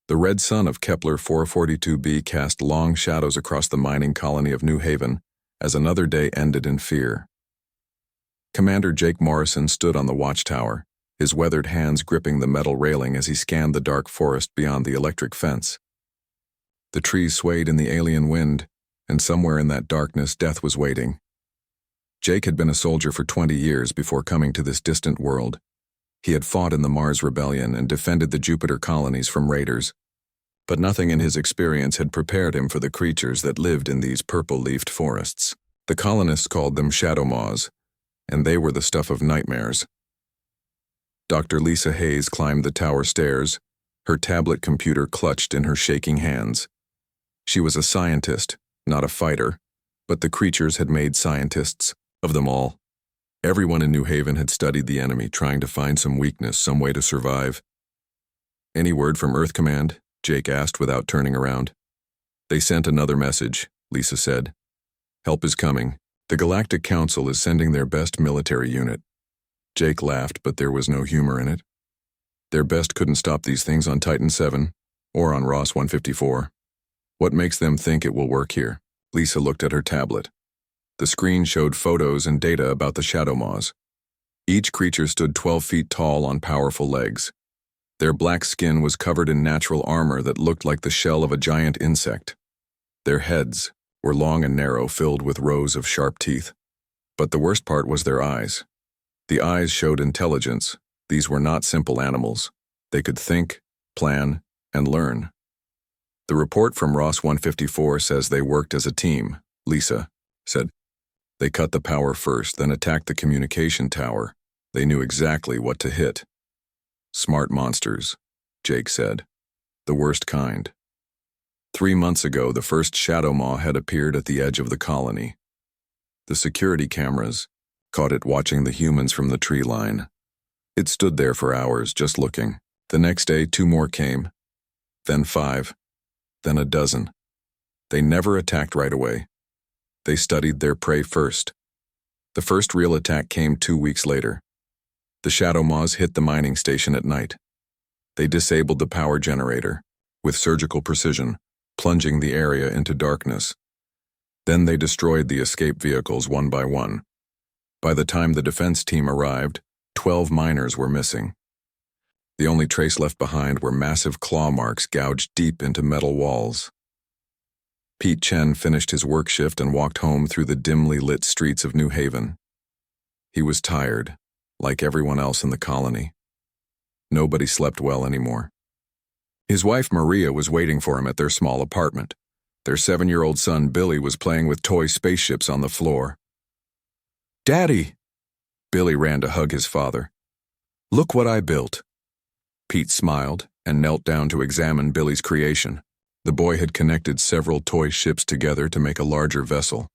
The red sun of Kepler 442b cast long shadows across the mining colony of New Haven as another day ended in fear. Commander Jake Morrison stood on the watchtower, his weathered hands gripping the metal railing as he scanned the dark forest beyond the electric fence. The trees swayed in the alien wind, and somewhere in that darkness death was waiting. Jake had been a soldier for 20 years before coming to this distant world. He had fought in the Mars Rebellion and defended the Jupiter colonies from raiders. But nothing in his experience had prepared him for the creatures that lived in these purple-leafed forests. The colonists called them shadow maws, and they were the stuff of nightmares. Dr. Lisa Hayes climbed the tower stairs, her tablet computer clutched in her shaking hands. She was a scientist, not a fighter, but the creatures had made scientists of them all. Everyone in New Haven had studied the enemy, trying to find some weakness, some way to survive. "Any word from Earth Command?" Jake asked without turning around. "They sent another message," Lisa said. "Help is coming. The Galactic Council is sending their best military unit." Jake laughed, but there was no humor in it. Their best couldn't stop these things on Titan 7 or on Ross 154. What makes them think it will work here? Lisa looked at her tablet. The screen showed photos and data about the shadow maws. Each creature stood 12 feet tall on powerful legs. Their black skin was covered in natural armor that looked like the shell of a giant insect. Their heads were long and narrow, filled with rows of sharp teeth. But the worst part was their eyes. The eyes showed intelligence. These were not simple animals. They could think, plan, and learn. "The report from Ross 154 says they worked as a team," Lisa said. "They cut the power first, then attacked the communication tower. They knew exactly what to hit." "Smart monsters," Jake said. "The worst kind." 3 months ago, the first shadow maw had appeared at the edge of the colony. The security cameras caught it watching the humans from the tree line. It stood there for hours, just looking. The next day, 2 more came, then 5, then a dozen. They never attacked right away. They studied their prey first. The first real attack came 2 weeks later. The shadow maws hit the mining station at night. They disabled the power generator with surgical precision, plunging the area into darkness. Then they destroyed the escape vehicles one by one. By the time the defense team arrived, 12 miners were missing. The only trace left behind were massive claw marks gouged deep into metal walls. Pete Chen finished his work shift and walked home through the dimly lit streets of New Haven. He was tired, like everyone else in the colony. Nobody slept well anymore. His wife Maria was waiting for him at their small apartment. Their 7-year-old son Billy was playing with toy spaceships on the floor. "Daddy!" Billy ran to hug his father. "Look what I built." Pete smiled and knelt down to examine Billy's creation. The boy had connected several toy ships together to make a larger vessel.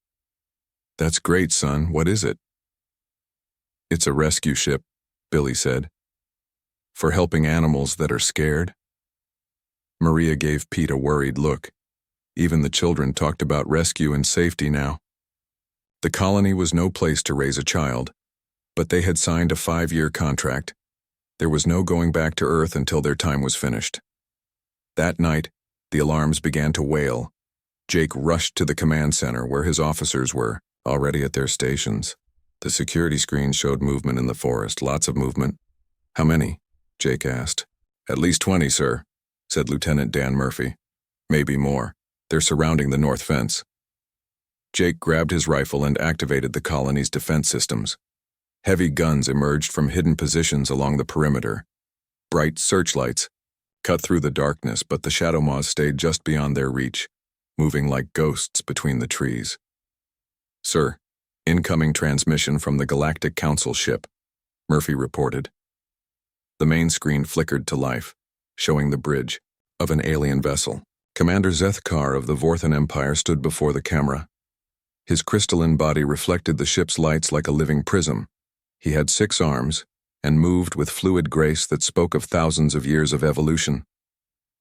"That's great, son. What is it?" "It's a rescue ship," Billy said. "For helping animals that are scared." Maria gave Pete a worried look. Even the children talked about rescue and safety now. The colony was no place to raise a child, but they had signed a 5-year contract. There was no going back to Earth until their time was finished. That night, the alarms began to wail. Jake rushed to the command center where his officers were, already at their stations. The security screen showed movement in the forest, lots of movement. "How many?" Jake asked. "At least 20, sir," said Lieutenant Dan Murphy. "Maybe more. They're surrounding the north fence." Jake grabbed his rifle and activated the colony's defense systems. Heavy guns emerged from hidden positions along the perimeter. Bright searchlights cut through the darkness, but the shadow maws stayed just beyond their reach, moving like ghosts between the trees. "Sir, incoming transmission from the Galactic Council ship," Murphy reported. The main screen flickered to life, showing the bridge of an alien vessel. Commander Zethkar of the Voran Empire stood before the camera. His crystalline body reflected the ship's lights like a living prism. He had 6 arms and moved with fluid grace that spoke of thousands of years of evolution.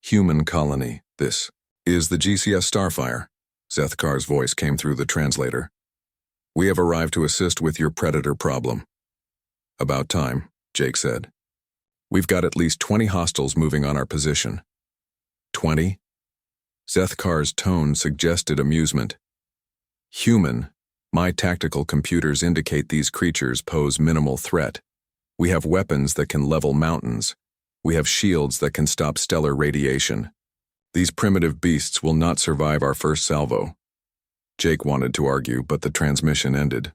"Human colony, this is the GCS Starfire," Zethkar's voice came through the translator. "We have arrived to assist with your predator problem." "About time," Jake said. "We've got at least 20 hostiles moving on our position." 20? Zethkar's tone suggested amusement. Human, my tactical computers indicate these creatures pose minimal threat. We have weapons that can level mountains. We have shields that can stop stellar radiation. These primitive beasts will not survive our first salvo. Jake wanted to argue, but the transmission ended.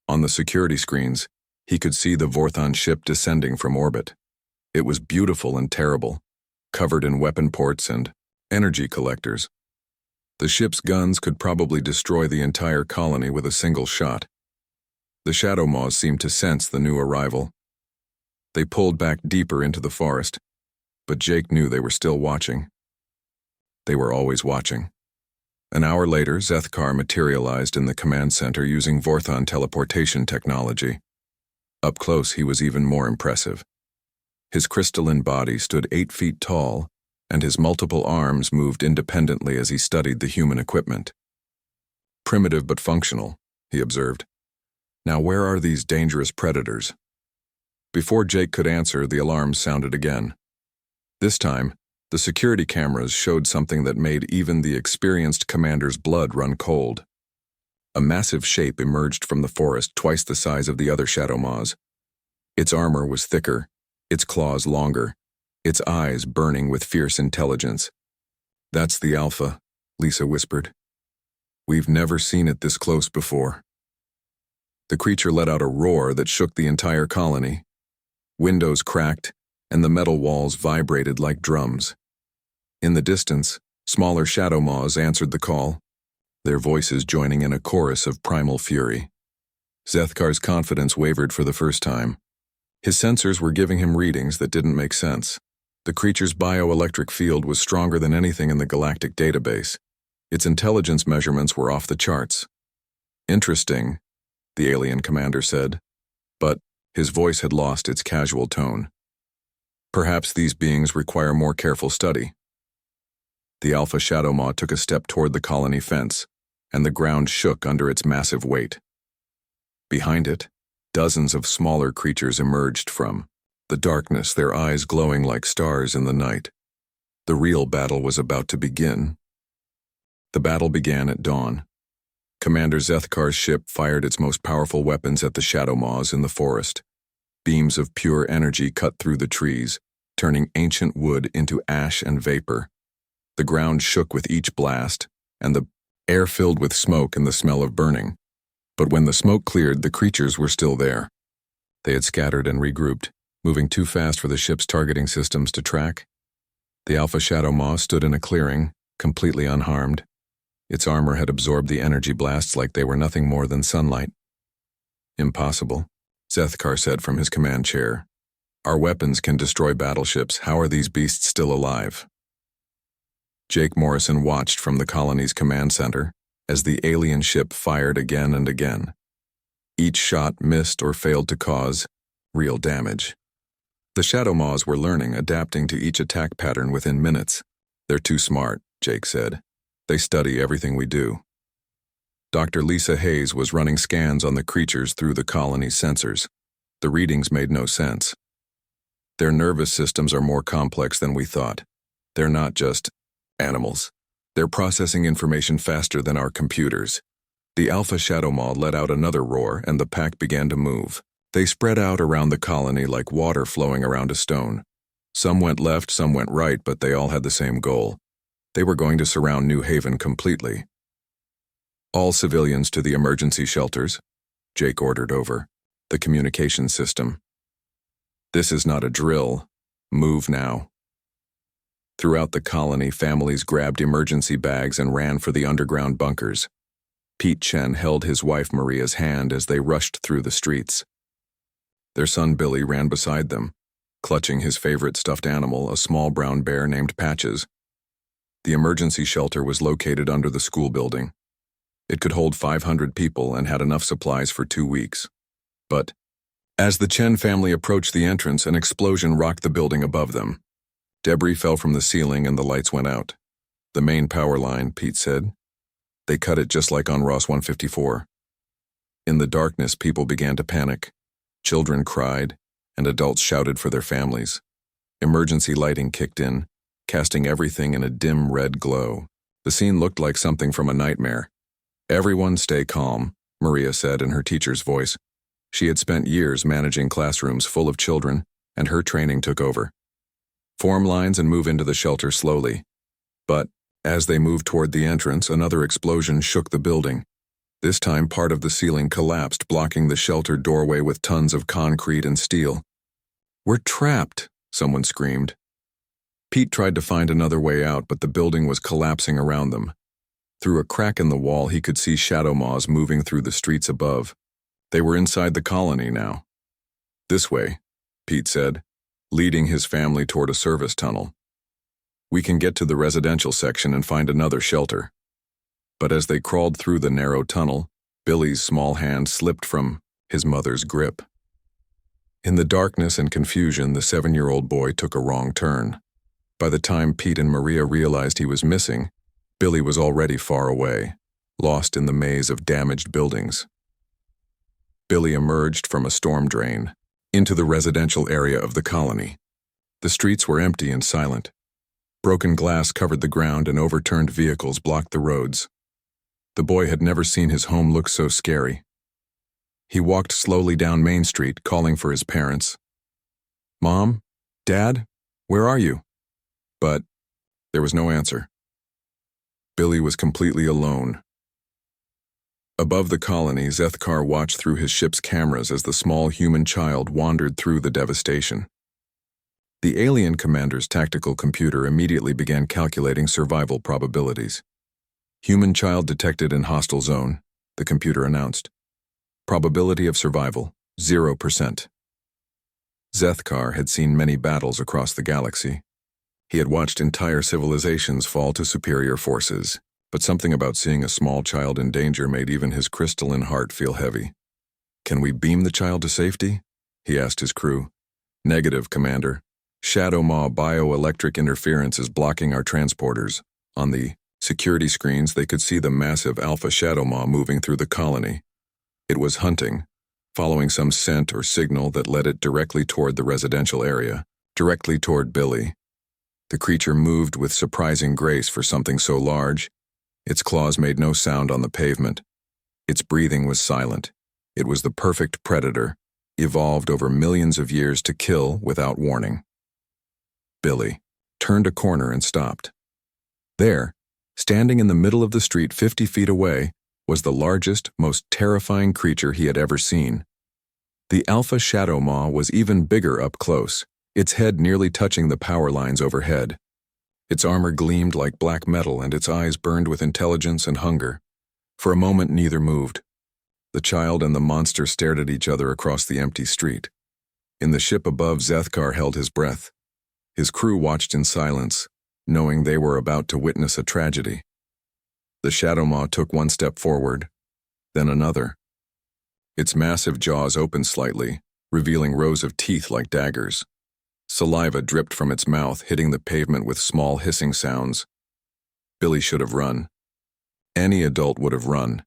On the security screens, he could see the Vorthon ship descending from orbit. It was beautiful and terrible, covered in weapon ports and energy collectors. The ship's guns could probably destroy the entire colony with a single shot. The Shadow Maws seemed to sense the new arrival. They pulled back deeper into the forest, but Jake knew they were still watching. They were always watching. An hour later, Zethkar materialized in the command center using Vorthon teleportation technology. Up close, he was even more impressive. His crystalline body stood 8 feet tall, and his multiple arms moved independently as he studied the human equipment. Primitive but functional, he observed. Now where are these dangerous predators? Before Jake could answer, the alarm sounded again. This time, the security cameras showed something that made even the experienced commander's blood run cold. A massive shape emerged from the forest, twice the size of the other Shadow Maws. Its armor was thicker, its claws longer, its eyes burning with fierce intelligence. "That's the Alpha," Lisa whispered. "We've never seen it this close before." The creature let out a roar that shook the entire colony. Windows cracked, and the metal walls vibrated like drums. In the distance, smaller Shadow Maws answered the call, their voices joining in a chorus of primal fury. Zethkar's confidence wavered for the first time. His sensors were giving him readings that didn't make sense. The creature's bioelectric field was stronger than anything in the galactic database. Its intelligence measurements were off the charts. "Interesting," the alien commander said, but his voice had lost its casual tone. "Perhaps these beings require more careful study." The Alpha Shadow Maw took a step toward the colony fence, and the ground shook under its massive weight. Behind it, dozens of smaller creatures emerged from the darkness, their eyes glowing like stars in the night. The real battle was about to begin. The battle began at dawn. Commander Zethkar's ship fired its most powerful weapons at the Shadow Maws in the forest. Beams of pure energy cut through the trees, turning ancient wood into ash and vapor. The ground shook with each blast, and the air filled with smoke and the smell of burning. But when the smoke cleared, the creatures were still there. They had scattered and regrouped, moving too fast for the ship's targeting systems to track. The Alpha Shadow Maw stood in a clearing, completely unharmed. Its armor had absorbed the energy blasts like they were nothing more than sunlight. "Impossible," Zethkar said from his command chair. "Our weapons can destroy battleships. How are these beasts still alive?" Jake Morrison watched from the colony's command center as the alien ship fired again and again. Each shot missed or failed to cause real damage. The Shadow Maws were learning, adapting to each attack pattern within minutes. "They're too smart," Jake said. "They study everything we do." Dr. Lisa Hayes was running scans on the creatures through the colony's sensors. The readings made no sense. "Their nervous systems are more complex than we thought. They're not just animals. They're processing information faster than our computers." The Alpha Shadow Maw let out another roar, and the pack began to move. They spread out around the colony like water flowing around a stone. Some went left, some went right, but they all had the same goal. They were going to surround New Haven completely. "All civilians to the emergency shelters," Jake ordered over the communication system. "This is not a drill. Move now." Throughout the colony, families grabbed emergency bags and ran for the underground bunkers. Pete Chen held his wife Maria's hand as they rushed through the streets. Their son Billy ran beside them, clutching his favorite stuffed animal, a small brown bear named Patches. The emergency shelter was located under the school building. It could hold 500 people and had enough supplies for 2 weeks. But as the Chen family approached the entrance, an explosion rocked the building above them. Debris fell from the ceiling and the lights went out. "The main power line," Pete said. "They cut it just like on Ross 154. In the darkness, people began to panic. Children cried, and adults shouted for their families. Emergency lighting kicked in, casting everything in a dim red glow. The scene looked like something from a nightmare. "Everyone stay calm," Maria said in her teacher's voice. She had spent years managing classrooms full of children, and her training took over. "Form lines and move into the shelter slowly." But, as they moved toward the entrance, another explosion shook the building. This time part of the ceiling collapsed, blocking the shelter doorway with tons of concrete and steel. "We're trapped," someone screamed. Pete tried to find another way out, but the building was collapsing around them. Through a crack in the wall, he could see shadow maws moving through the streets above. They were inside the colony now. "This way," Pete said, leading his family toward a service tunnel. "We can get to the residential section and find another shelter." But as they crawled through the narrow tunnel, Billy's small hand slipped from his mother's grip. In the darkness and confusion, the 7-year-old boy took a wrong turn. By the time Pete and Maria realized he was missing, Billy was already far away, lost in the maze of damaged buildings. Billy emerged from a storm drain into the residential area of the colony. The streets were empty and silent. Broken glass covered the ground and overturned vehicles blocked the roads. The boy had never seen his home look so scary. He walked slowly down Main Street, calling for his parents. "Mom? Dad? Where are you?" But there was no answer. Billy was completely alone. Above the colony, Zethkar watched through his ship's cameras as the small human child wandered through the devastation. The alien commander's tactical computer immediately began calculating survival probabilities. "Human child detected in hostile zone," the computer announced. "Probability of survival, 0%. Zethkar had seen many battles across the galaxy. He had watched entire civilizations fall to superior forces, but something about seeing a small child in danger made even his crystalline heart feel heavy. "Can we beam the child to safety?" he asked his crew. "Negative, Commander. Shadow Maw bioelectric interference is blocking our transporters." On the security screens, they could see the massive Alpha Shadow Maw moving through the colony. It was hunting, following some scent or signal that led it directly toward the residential area, directly toward Billy. The creature moved with surprising grace for something so large. Its claws made no sound on the pavement. Its breathing was silent. It was the perfect predator, evolved over millions of years to kill without warning. Billy turned a corner and stopped. There, standing in the middle of the street 50 feet away, was the largest, most terrifying creature he had ever seen. The Alpha Shadow Maw was even bigger up close, its head nearly touching the power lines overhead. Its armor gleamed like black metal and its eyes burned with intelligence and hunger. For a moment neither moved. The child and the monster stared at each other across the empty street. In the ship above, Zethkar held his breath. His crew watched in silence, knowing they were about to witness a tragedy. The Shadow Maw took one step forward, then another. Its massive jaws opened slightly, revealing rows of teeth like daggers. Saliva dripped from its mouth, hitting the pavement with small hissing sounds. Billy should have run. Any adult would have run.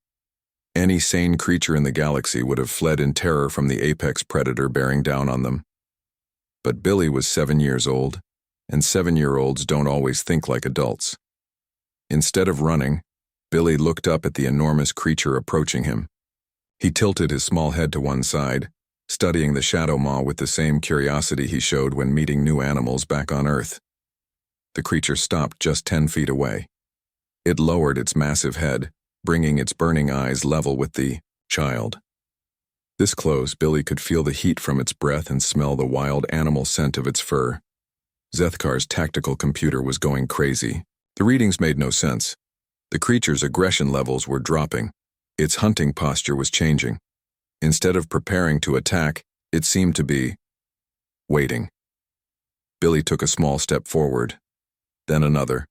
Any sane creature in the galaxy would have fled in terror from the apex predator bearing down on them. But Billy was 7 years old, and 7-year-olds don't always think like adults. Instead of running, Billy looked up at the enormous creature approaching him. He tilted his small head to one side, studying the Shadow Maw with the same curiosity he showed when meeting new animals back on Earth. The creature stopped just 10 feet away. It lowered its massive head, bringing its burning eyes level with the child. This close, Billy could feel the heat from its breath and smell the wild animal scent of its fur. Zethkar's tactical computer was going crazy. The readings made no sense. The creature's aggression levels were dropping. Its hunting posture was changing. Instead of preparing to attack, it seemed to be waiting. Billy took a small step forward, then another.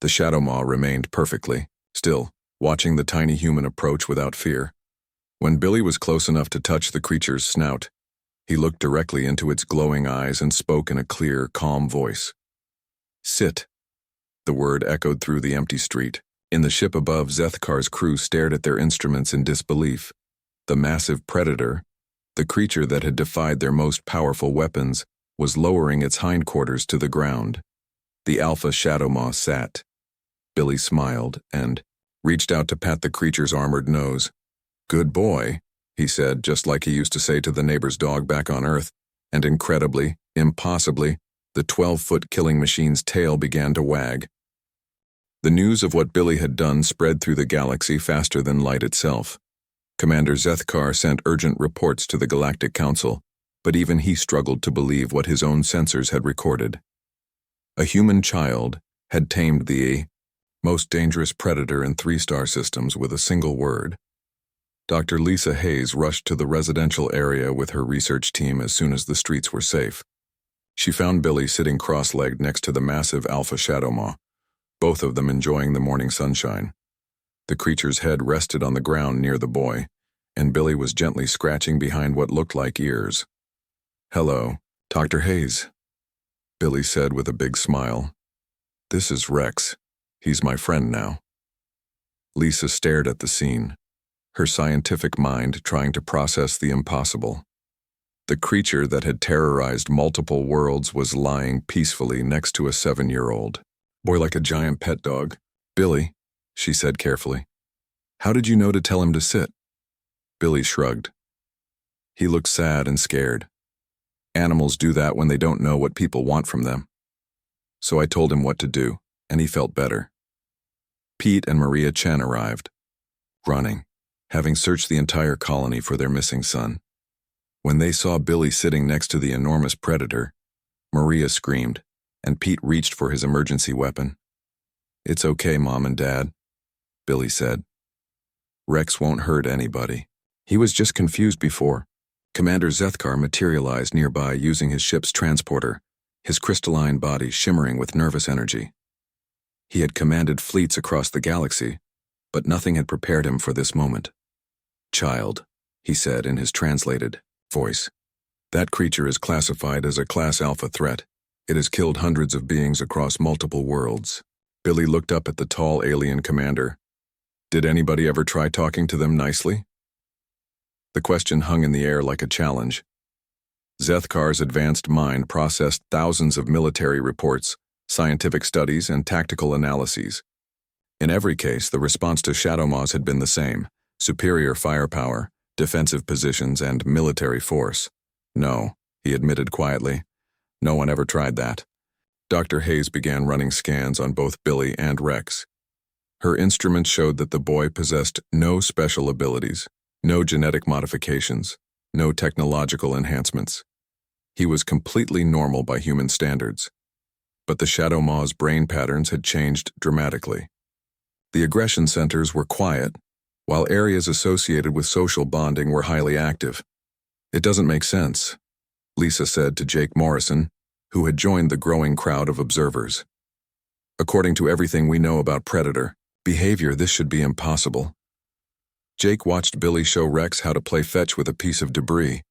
The Shadow Maw remained perfectly still, watching the tiny human approach without fear. When Billy was close enough to touch the creature's snout, he looked directly into its glowing eyes and spoke in a clear, calm voice. "Sit." The word echoed through the empty street. In the ship above, Zethkar's crew stared at their instruments in disbelief. The massive predator, the creature that had defied their most powerful weapons, was lowering its hindquarters to the ground. The alpha shadow maw sat. Billy smiled and reached out to pat the creature's armored nose. "Good boy," he said, just like he used to say to the neighbor's dog back on Earth, and incredibly, impossibly, the 12-foot killing machine's tail began to wag. The news of what Billy had done spread through the galaxy faster than light itself. Commander Zethkar sent urgent reports to the Galactic Council, but even he struggled to believe what his own sensors had recorded. A human child had tamed the most dangerous predator in 3-star systems with a single word. Dr. Lisa Hayes rushed to the residential area with her research team as soon as the streets were safe. She found Billy sitting cross-legged next to the massive alpha shadow maw, both of them enjoying the morning sunshine. The creature's head rested on the ground near the boy, and Billy was gently scratching behind what looked like ears. "Hello, Dr. Hayes," Billy said with a big smile. "This is Rex. He's my friend now." Lisa stared at the scene, her scientific mind trying to process the impossible. The creature that had terrorized multiple worlds was lying peacefully next to a 7-year-old boy like a giant pet dog. "Billy," she said carefully, "how did you know to tell him to sit?" Billy shrugged. He looked sad and scared. Animals do that when they don't know what people want from them. So I told him what to do, and he felt better. Pete and Maria Chen arrived, running, having searched the entire colony for their missing son. When they saw Billy sitting next to the enormous predator, Maria screamed, and Pete reached for his emergency weapon. "It's okay, Mom and Dad," Billy said. "Rex won't hurt anybody. He was just confused before." Commander Zethkar materialized nearby using his ship's transporter, his crystalline body shimmering with nervous energy. He had commanded fleets across the galaxy, but nothing had prepared him for this moment. "Child," he said in his translated voice, "that creature is classified as a Class Alpha threat. It has killed hundreds of beings across multiple worlds." Billy looked up at the tall alien commander. "Did anybody ever try talking to them nicely?" The question hung in the air like a challenge. Zethkar's advanced mind processed thousands of military reports, scientific studies, and tactical analyses. In every case, the response to shadow maws had been the same: superior firepower, defensive positions, and military force. "No," he admitted quietly. "No one ever tried that." Dr. Hayes began running scans on both Billy and Rex. Her instruments showed that the boy possessed no special abilities, no genetic modifications, no technological enhancements. He was completely normal by human standards. But the shadow maw's brain patterns had changed dramatically. The aggression centers were quiet, while areas associated with social bonding were highly active. "It doesn't make sense," Lisa said to Jake Morrison, who had joined the growing crowd of observers. "According to everything we know about predator behavior, this should be impossible." Jake watched Billy show Rex how to play fetch with a piece of debris.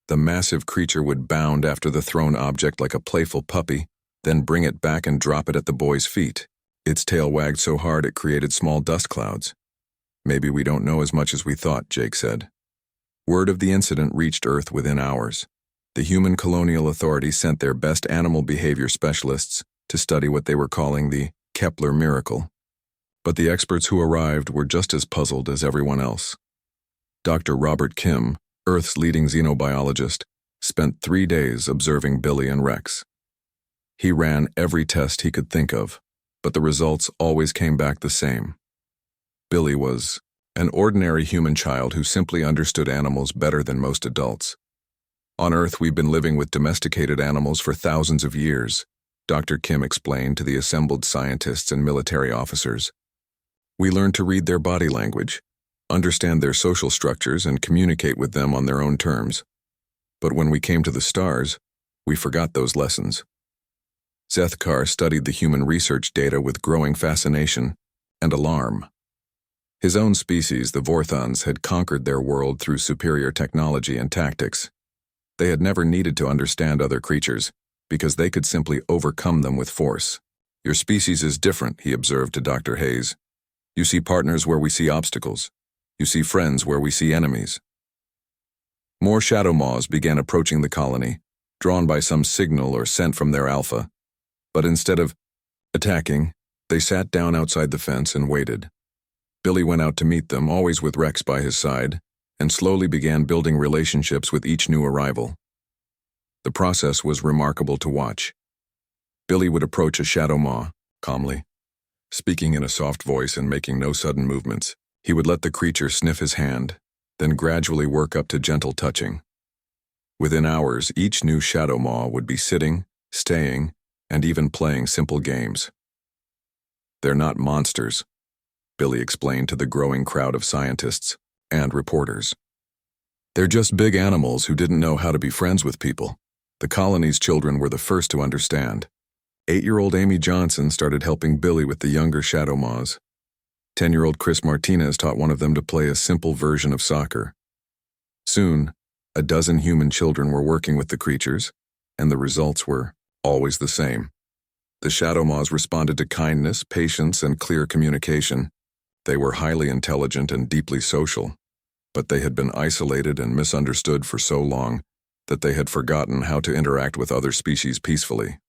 The massive creature would bound after the thrown object like a playful puppy, then bring it back and drop it at the boy's feet. Its tail wagged so hard it created small dust clouds. "Maybe we don't know as much as we thought," Jake said. Word of the incident reached Earth within hours. The human colonial authorities sent their best animal behavior specialists to study what they were calling the Kepler miracle. But the experts who arrived were just as puzzled as everyone else. Dr. Robert Kim, Earth's leading xenobiologist, spent 3 days observing Billy and Rex. He ran every test he could think of, but the results always came back the same. Billy was an ordinary human child who simply understood animals better than most adults. "On Earth, we've been living with domesticated animals for thousands of years," Dr. Kim explained to the assembled scientists and military officers. "We learned to read their body language, understand their social structures, and communicate with them on their own terms. But when we came to the stars, we forgot those lessons." Zethkar studied the human research data with growing fascination and alarm. His own species, the Vorthons, had conquered their world through superior technology and tactics. They had never needed to understand other creatures, because they could simply overcome them with force. "Your species is different," he observed to Dr. Hayes. "You see partners where we see obstacles. You see friends where we see enemies." More shadow maws began approaching the colony, drawn by some signal or scent from their alpha. But instead of Attacking, they sat down outside the fence and waited. Billy went out to meet them, always with Rex by his side, and slowly began building relationships with each new arrival. The process was remarkable to watch. Billy would approach a shadow maw, calmly, speaking in a soft voice and making no sudden movements. He would let the creature sniff his hand, then gradually work up to gentle touching. Within hours, each new shadow maw would be sitting, staying, and even playing simple games. "They're not monsters," Billy explained to the growing crowd of scientists and reporters. "They're just big animals who didn't know how to be friends with people." The colony's children were the first to understand. 8-year-old Amy Johnson started helping Billy with the younger shadow maws. 10-year-old Chris Martinez taught one of them to play a simple version of soccer. Soon, a dozen human children were working with the creatures, and the results were always the same. The shadow maws responded to kindness, patience, and clear communication. They were highly intelligent and deeply social, but they had been isolated and misunderstood for so long that they had forgotten how to interact with other species peacefully.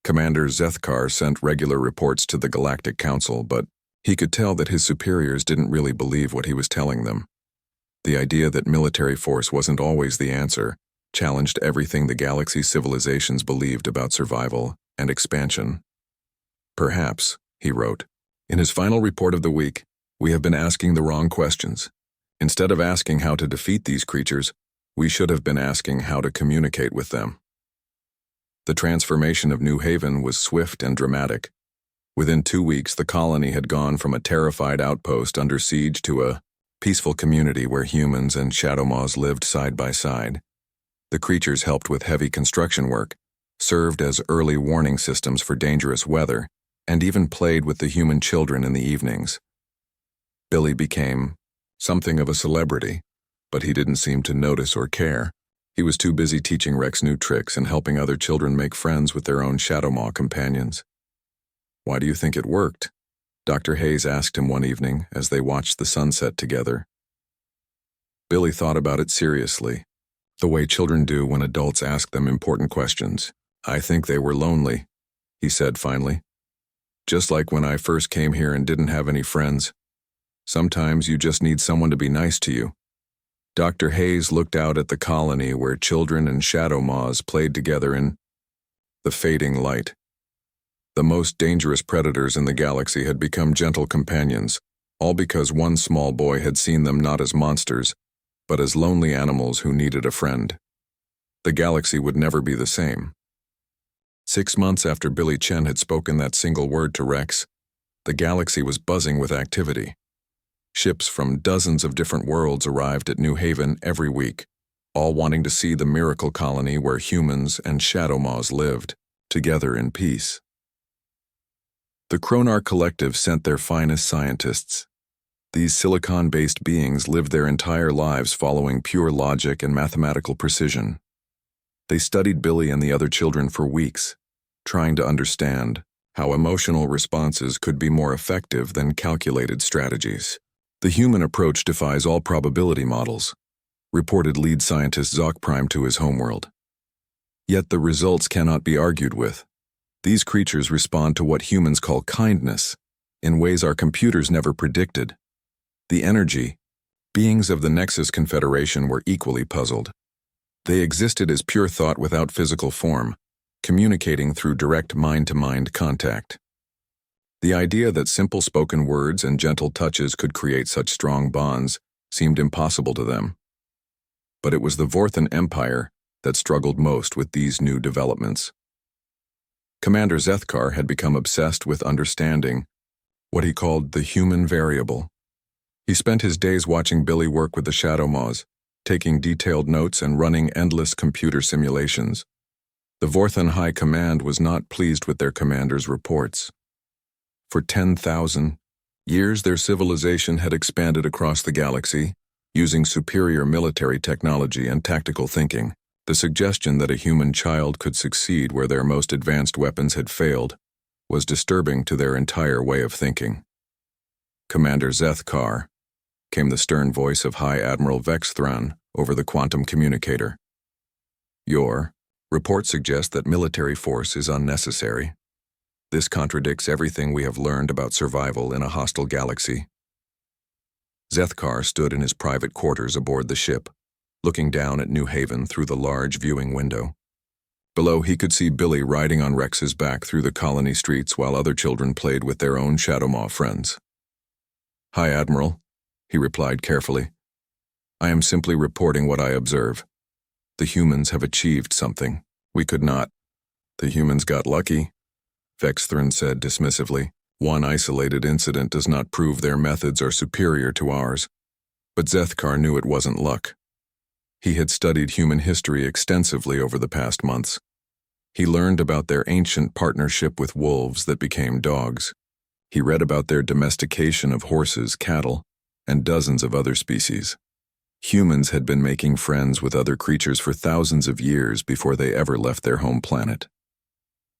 Commander Zethkar sent regular reports to the Galactic Council, but he could tell that his superiors didn't really believe what he was telling them. The idea that military force wasn't always the answer challenged everything the galaxy's civilizations believed about survival and expansion. "Perhaps," he wrote, in his final report of the week, "we have been asking the wrong questions. Instead of asking how to defeat these creatures, we should have been asking how to communicate with them." The transformation of New Haven was swift and dramatic. Within 2 weeks, the colony had gone from a terrified outpost under siege to a peaceful community where humans and shadow maws lived side by side. The creatures helped with heavy construction work, served as early warning systems for dangerous weather, and even played with the human children in the evenings. Billy became something of a celebrity, but he didn't seem to notice or care. He was too busy teaching Rex new tricks and helping other children make friends with their own shadow maw companions. "Why do you think it worked?" Dr. Hayes asked him one evening as they watched the sunset together. Billy thought about it seriously, the way children do when adults ask them important questions. "I think they were lonely," he said finally. "Just like when I first came here and didn't have any friends. Sometimes you just need someone to be nice to you." Dr. Hayes looked out at the colony where children and shadow maws played together in the fading light. The most dangerous predators in the galaxy had become gentle companions, all because one small boy had seen them not as monsters, but as lonely animals who needed a friend. The galaxy would never be the same. 6 months after Billy Chen had spoken that single word to Rex, the galaxy was buzzing with activity. Ships from dozens of different worlds arrived at New Haven every week, all wanting to see the miracle colony where humans and shadow maws lived, together in peace. The Kronar Collective sent their finest scientists. These silicon-based beings lived their entire lives following pure logic and mathematical precision. They studied Billy and the other children for weeks, trying to understand how emotional responses could be more effective than calculated strategies. "The human approach defies all probability models," reported lead scientist Zoc Prime to his homeworld. "Yet the results cannot be argued with. These creatures respond to what humans call kindness, in ways our computers never predicted. The energy, beings of the Nexus Confederation were equally puzzled. They existed as pure thought without physical form, communicating through direct mind-to-mind contact. The idea that simple spoken words and gentle touches could create such strong bonds seemed impossible to them. But it was the Voran Empire that struggled most with these new developments. Commander Zethkar had become obsessed with understanding what he called the human variable. He spent his days watching Billy work with the shadow maws, taking detailed notes and running endless computer simulations. The Voran High Command was not pleased with their commander's reports. For 10,000 years, their civilization had expanded across the galaxy, using superior military technology and tactical thinking. The suggestion that a human child could succeed where their most advanced weapons had failed was disturbing to their entire way of thinking. "Commander Zethkar," came the stern voice of High Admiral Vex Thran over the quantum communicator. "Your report suggests that military force is unnecessary. This contradicts everything we have learned about survival in a hostile galaxy. Zethkar stood in his private quarters aboard the ship, looking down at New Haven through the large viewing window. Below, he could see Billy riding on Rex's back through the colony streets while other children played with their own Shadowmaw friends. "Hi, Admiral," he replied carefully. "I am simply reporting what I observe. The humans have achieved something. We could not." "The humans got lucky," Vexthrin said dismissively. "One isolated incident does not prove their methods are superior to ours." But Zethkar knew it wasn't luck. He had studied human history extensively over the past months. He learned about their ancient partnership with wolves that became dogs. He read about their domestication of horses, cattle, and dozens of other species. Humans had been making friends with other creatures for thousands of years before they ever left their home planet.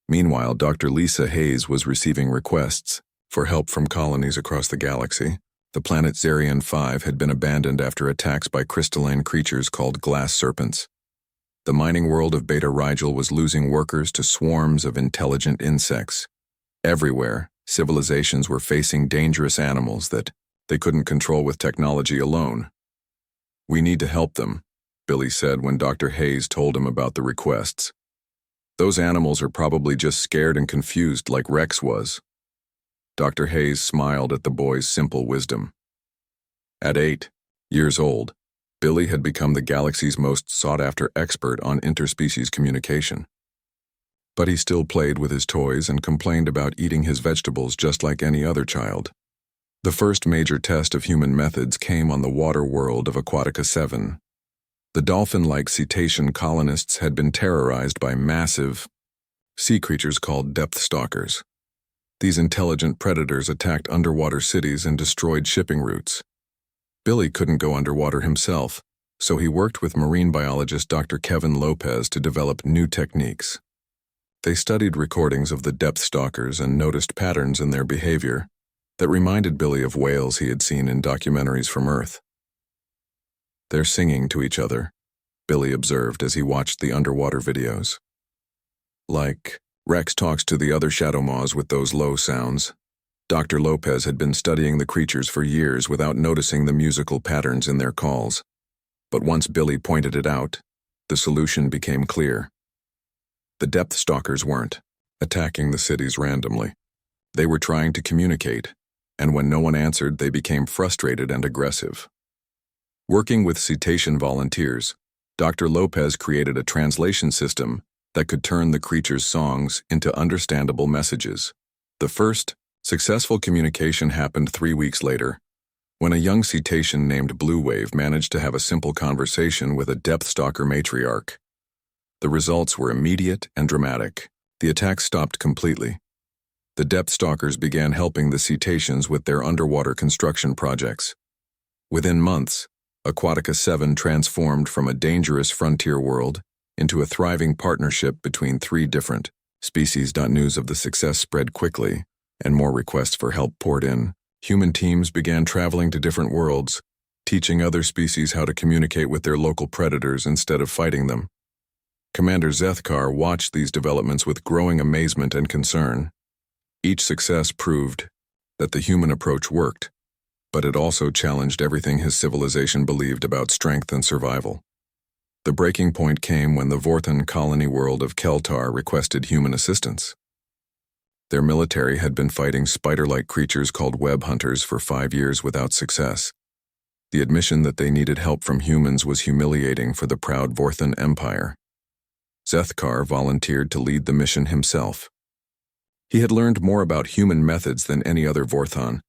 Meanwhile, Dr. Lisa Hayes was receiving requests for help from colonies across the galaxy. The planet Zarian 5 had been abandoned after attacks by crystalline creatures called glass serpents. The mining world of Beta Rigel was losing workers to swarms of intelligent insects. Everywhere, civilizations were facing dangerous animals that they couldn't control with technology alone. "We need to help them," Billy said when Dr. Hayes told him about the requests. "Those animals are probably just scared and confused like Rex was." Dr. Hayes smiled at the boy's simple wisdom. At 8 years old, Billy had become the galaxy's most sought-after expert on interspecies communication. But he still played with his toys and complained about eating his vegetables just like any other child. The first major test of human methods came on the water world of Aquatica 7. The dolphin-like cetacean colonists had been terrorized by massive sea creatures called depth stalkers. These intelligent predators attacked underwater cities and destroyed shipping routes. Billy couldn't go underwater himself, so he worked with marine biologist Dr. Kevin Lopez to develop new techniques. They studied recordings of the depth stalkers and noticed patterns in their behavior that reminded Billy of whales he had seen in documentaries from Earth. "They're singing to each other," Billy observed as he watched the underwater videos. "Like Rex talks to the other Shadowmaws with those low sounds." Dr. Lopez had been studying the creatures for years without noticing the musical patterns in their calls. But once Billy pointed it out, the solution became clear. The depth stalkers weren't attacking the cities randomly. They were trying to communicate, and when no one answered, they became frustrated and aggressive. Working with cetacean volunteers, Dr. Lopez created a translation system that could turn the creatures' songs into understandable messages. The first successful communication happened 3 weeks later, when a young cetacean named Blue Wave managed to have a simple conversation with a depth stalker matriarch. The results were immediate and dramatic. The attack stopped completely. The depth stalkers began helping the cetaceans with their underwater construction projects. Within months, Aquatica 7 transformed from a dangerous frontier world into a thriving partnership between 3 different species. News of the success spread quickly, and more requests for help poured in. Human teams began traveling to different worlds, teaching other species how to communicate with their local predators instead of fighting them. Commander Zethkar watched these developments with growing amazement and concern. Each success proved that the human approach worked, but it also challenged everything his civilization believed about strength and survival. The breaking point came when the Vorthan colony world of Keltar requested human assistance. Their military had been fighting spider-like creatures called web hunters for 5 years without success. The admission that they needed help from humans was humiliating for the proud Voran Empire. Zethkar volunteered to lead the mission himself. He had learned more about human methods than any other Vorthan,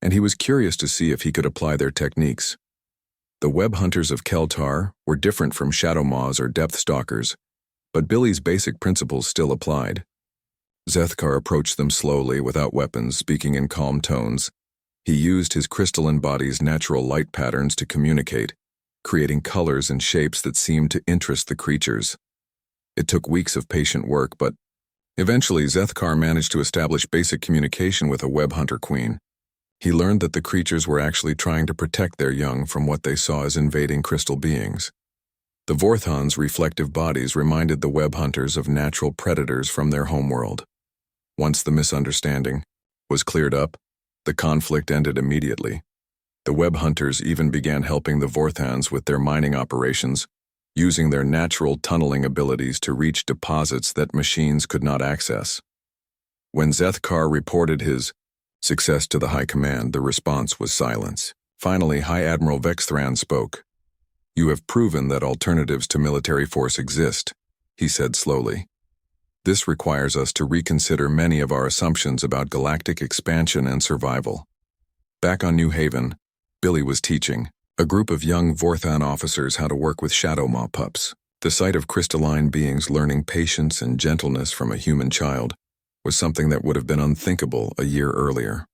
and he was curious to see if he could apply their techniques. The web hunters of Keltar were different from Shadowmaws or depth stalkers, but Billy's basic principles still applied. Zethkar approached them slowly, without weapons, speaking in calm tones. He used his crystalline body's natural light patterns to communicate, creating colors and shapes that seemed to interest the creatures. It took weeks of patient work, but eventually Zethkar managed to establish basic communication with a web hunter queen. He learned that the creatures were actually trying to protect their young from what they saw as invading crystal beings. The Vorthan's reflective bodies reminded the web hunters of natural predators from their homeworld. Once the misunderstanding was cleared up, the conflict ended immediately. The web hunters even began helping the Vorthans with their mining operations, using their natural tunneling abilities to reach deposits that machines could not access. When Zethkar reported his success to the High Command, the response was silence. Finally, High Admiral Vexthran spoke. "You have proven that alternatives to military force exist," he said slowly. "This requires us to reconsider many of our assumptions about galactic expansion and survival." Back on New Haven, Billy was teaching a group of young Vorthan officers how to work with shadow maw pups. The sight of crystalline beings learning patience and gentleness from a human child was something that would have been unthinkable a year earlier.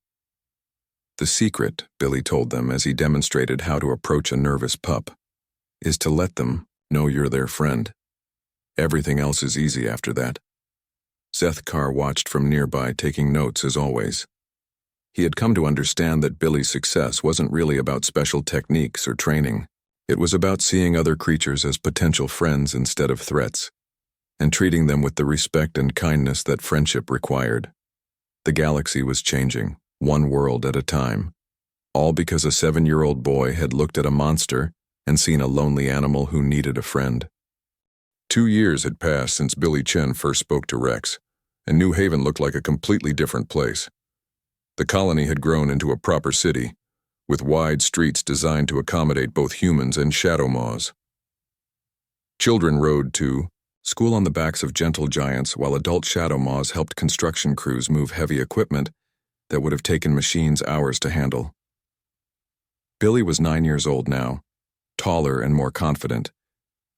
"The secret," Billy told them as he demonstrated how to approach a nervous pup, "is to let them know you're their friend. Everything else is easy after that." Zethkar watched from nearby, taking notes as always. He had come to understand that Billy's success wasn't really about special techniques or training. It was about seeing other creatures as potential friends instead of threats, and treating them with the respect and kindness that friendship required. The galaxy was changing, one world at a time, all because a 7-year-old boy had looked at a monster and seen a lonely animal who needed a friend. 2 years had passed since Billy Chen first spoke to Rex, and New Haven looked like a completely different place. The colony had grown into a proper city, with wide streets designed to accommodate both humans and shadow maws. Children rode to school on the backs of gentle giants, while adult shadow maws helped construction crews move heavy equipment that would have taken machines hours to handle. Billy was 9 years old now, taller and more confident,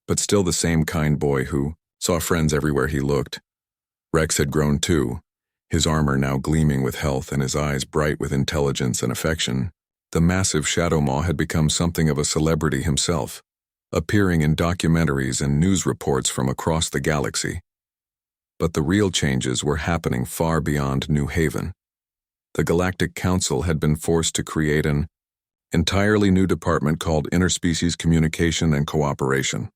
but still the same kind boy who saw friends everywhere he looked. Rex had grown too, his armor now gleaming with health and his eyes bright with intelligence and affection. The massive shadow maw had become something of a celebrity himself, appearing in documentaries and news reports from across the galaxy. But the real changes were happening far beyond New Haven. The Galactic Council had been forced to create an entirely new department called Interspecies Communication and Cooperation.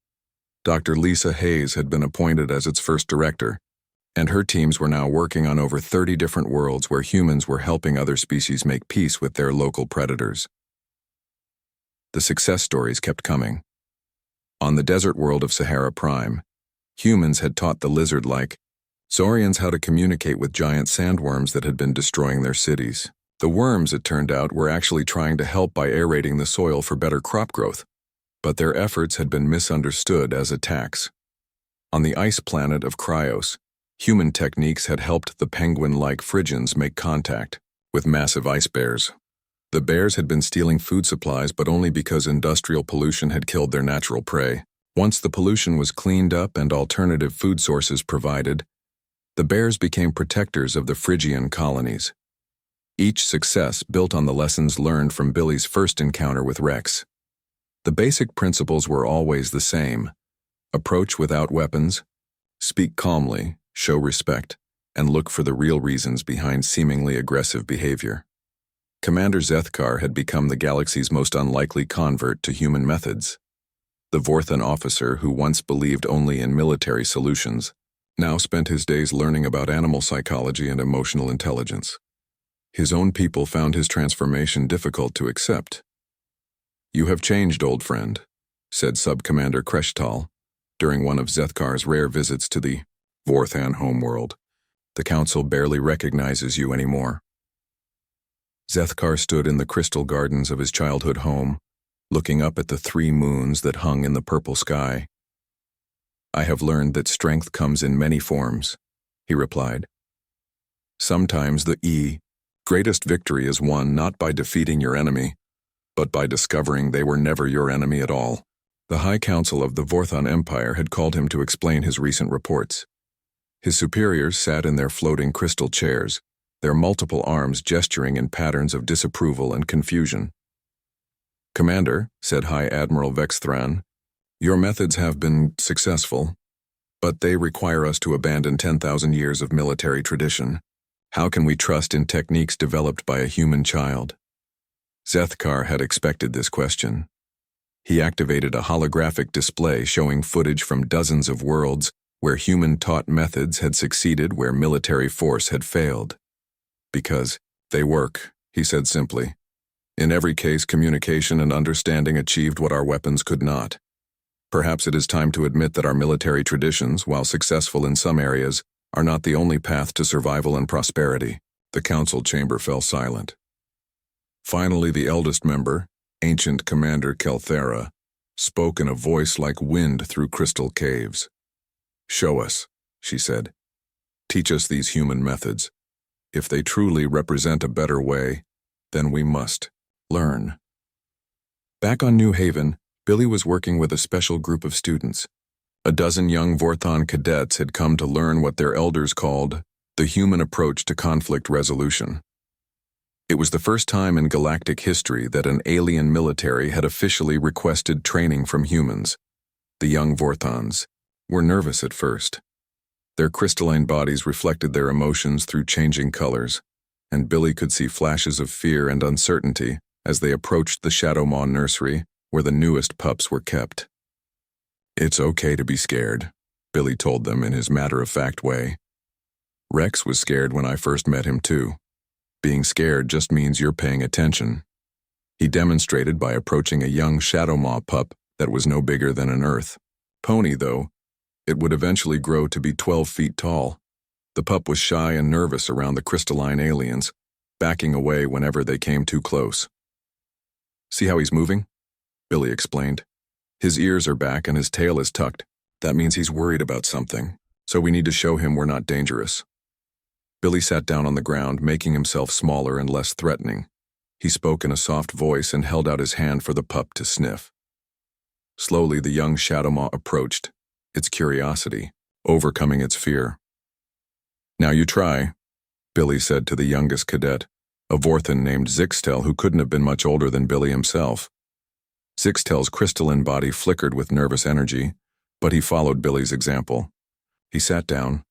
Dr. Lisa Hayes had been appointed as its first director, and her teams were now working on over 30 different worlds where humans were helping other species make peace with their local predators. The success stories kept coming. On the desert world of Sahara Prime, humans had taught the lizard-like Saurians how to communicate with giant sandworms that had been destroying their cities. The worms, it turned out, were actually trying to help by aerating the soil for better crop growth, but their efforts had been misunderstood as attacks. On the ice planet of Cryos, human techniques had helped the penguin-like Phrygians make contact with massive ice bears. The bears had been stealing food supplies, but only because industrial pollution had killed their natural prey. Once the pollution was cleaned up and alternative food sources provided, the bears became protectors of the Phrygian colonies. Each success built on the lessons learned from Billy's first encounter with Rex. The basic principles were always the same: approach without weapons, speak calmly, show respect, and look for the real reasons behind seemingly aggressive behavior. Commander Zethkar had become the galaxy's most unlikely convert to human methods. The Vorthan officer who once believed only in military solutions now spent his days learning about animal psychology and emotional intelligence. His own people found his transformation difficult to accept. "You have changed, old friend," said Sub-Commander Kreshtal during one of Zethkar's rare visits to the Vorthan homeworld. "The Council barely recognizes you anymore." Zethkar stood in the crystal gardens of his childhood home, looking up at the 3 moons that hung in the purple sky. "I have learned that strength comes in many forms," he replied. "Sometimes the greatest victory is won not by defeating your enemy, but by discovering they were never your enemy at all." The High Council of the Voran Empire had called him to explain his recent reports. His superiors sat in their floating crystal chairs, their multiple arms gesturing in patterns of disapproval and confusion. "Commander," said High Admiral Vexthran, "your methods have been successful, but they require us to abandon 10,000 years of military tradition. How can we trust in techniques developed by a human child?" Zethkar had expected this question. He activated a holographic display showing footage from dozens of worlds where human-taught methods had succeeded where military force had failed. Because they work, he said simply. In every case, communication and understanding achieved what our weapons could not. Perhaps it is time to admit that our military traditions, while successful in some areas, are not the only path to survival and prosperity. The council chamber fell silent. Finally, the eldest member, ancient Commander Kelthera, spoke in a voice like wind through crystal caves. "Show us," she said. "Teach us these human methods. If they truly represent a better way, then we must learn." Back on New Haven, Billy was working with a special group of students. A dozen young Vorthon cadets had come to learn what their elders called the human approach to conflict resolution. It was the first time in galactic history that an alien military had officially requested training from humans. The young Vorthons were nervous at first. Their crystalline bodies reflected their emotions through changing colors, and Billy could see flashes of fear and uncertainty as they approached the Shadowmaw nursery where the newest pups were kept. "It's okay to be scared," Billy told them in his matter-of-fact way. "Rex was scared when I first met him too. Being scared just means you're paying attention." He demonstrated by approaching a young Shadowmaw pup that was no bigger than an Earth pony, though. It would eventually grow to be 12 feet tall. The pup was shy and nervous around the crystalline aliens, backing away whenever they came too close. "See how he's moving?" Billy explained. "His ears are back and his tail is tucked. That means he's worried about something, so we need to show him we're not dangerous." Billy sat down on the ground, making himself smaller and less threatening. He spoke in a soft voice and held out his hand for the pup to sniff. Slowly, the young Shadowmaw approached, its curiosity overcoming its fear. "Now you try," Billy said to the youngest cadet, a Vorthon named Zixtel who couldn't have been much older than Billy himself. Zixtel's crystalline body flickered with nervous energy, but he followed Billy's example. He sat down,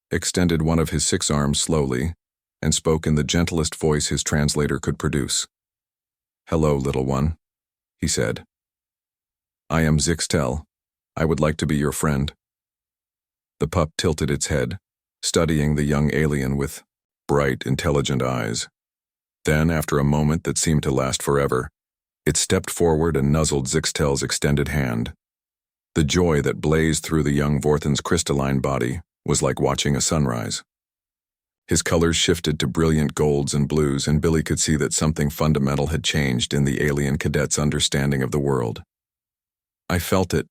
extended one of his 6 arms slowly, and spoke in the gentlest voice his translator could produce. "Hello, little one," he said. "I am Zixtel. I would like to be your friend." The pup tilted its head, studying the young alien with bright, intelligent eyes. Then, after a moment that seemed to last forever, it stepped forward and nuzzled Zixtel's extended hand. The joy that blazed through the young Vorthon's crystalline body was like watching a sunrise. His colors shifted to brilliant golds and blues, and Billy could see that something fundamental had changed in the alien cadet's understanding of the world. "I felt it,"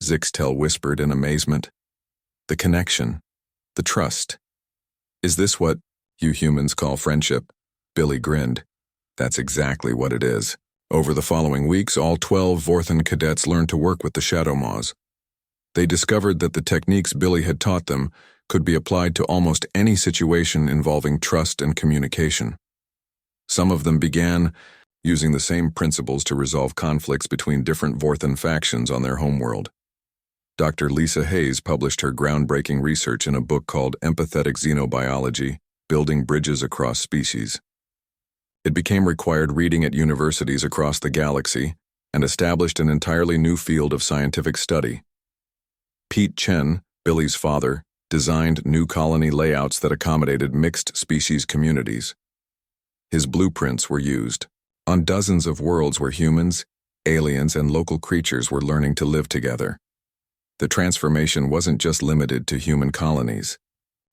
Zixtel whispered in amazement. "The connection, the trust. Is this what you humans call friendship?" Billy grinned. "That's exactly what it is." Over the following weeks, all 12 Vorthon cadets learned to work with the Shadowmaws. They discovered that the techniques Billy had taught them could be applied to almost any situation involving trust and communication. Some of them began using the same principles to resolve conflicts between different Vorthon factions on their homeworld. Dr. Lisa Hayes published her groundbreaking research in a book called Empathetic Xenobiology: Building Bridges Across Species. It became required reading at universities across the galaxy and established an entirely new field of scientific study. Pete Chen, Billy's father, designed new colony layouts that accommodated mixed species communities. His blueprints were used on dozens of worlds where humans, aliens, and local creatures were learning to live together. The transformation wasn't just limited to human colonies.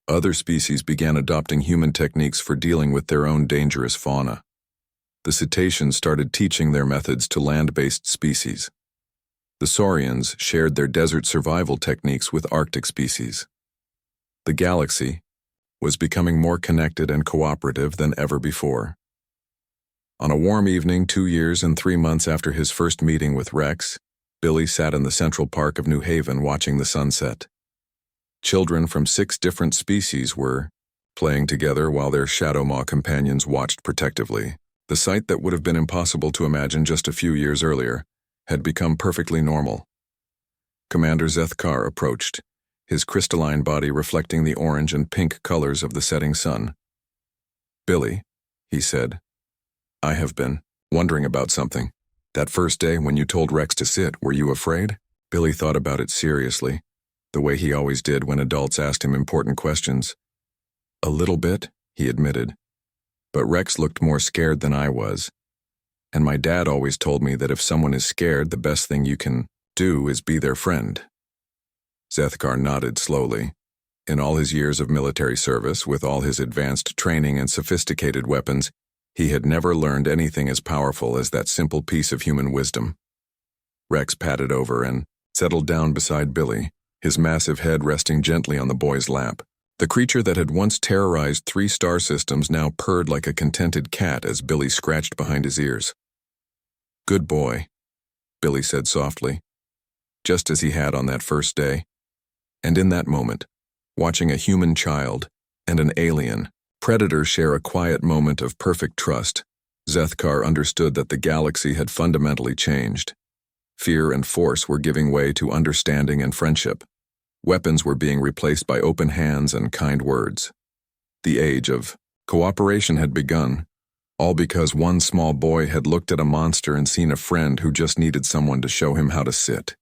Other species began adopting human techniques for dealing with their own dangerous fauna. The cetaceans started teaching their methods to land-based species. The saurians shared their desert survival techniques with Arctic species. The galaxy was becoming more connected and cooperative than ever before. On a warm evening 2 years and 3 months after his first meeting with Rex, Billy sat in the Central Park of New Haven watching the sunset. Children from 6 different species were playing together while their Shadowmaw companions watched protectively. The sight that would have been impossible to imagine just a few years earlier had become perfectly normal. Commander Zethkar approached, his crystalline body reflecting the orange and pink colors of the setting sun. "Billy," he said, "I have been wondering about something. That first day when you told Rex to sit, were you afraid?" Billy thought about it seriously. the way he always did when adults asked him important questions. "A little bit," he admitted. But Rex looked more scared than I was. And my dad always told me that if someone is scared, the best thing you can do is be their friend. Zethkar nodded slowly. In all his years of military service, with all his advanced training and sophisticated weapons, he had never learned anything as powerful as that simple piece of human wisdom. Rex padded over and settled down beside Billy, his massive head resting gently on the boy's lap. The creature that had once terrorized 3 star systems now purred like a contented cat as Billy scratched behind his ears. "Good boy," Billy said softly, just as he had on that first day. And in that moment, watching a human child and an alien predator share a quiet moment of perfect trust, Zethkar understood that the galaxy had fundamentally changed. Fear and force were giving way to understanding and friendship. Weapons were being replaced by open hands and kind words. The age of cooperation had begun, all because one small boy had looked at a monster and seen a friend who just needed someone to show him how to sit.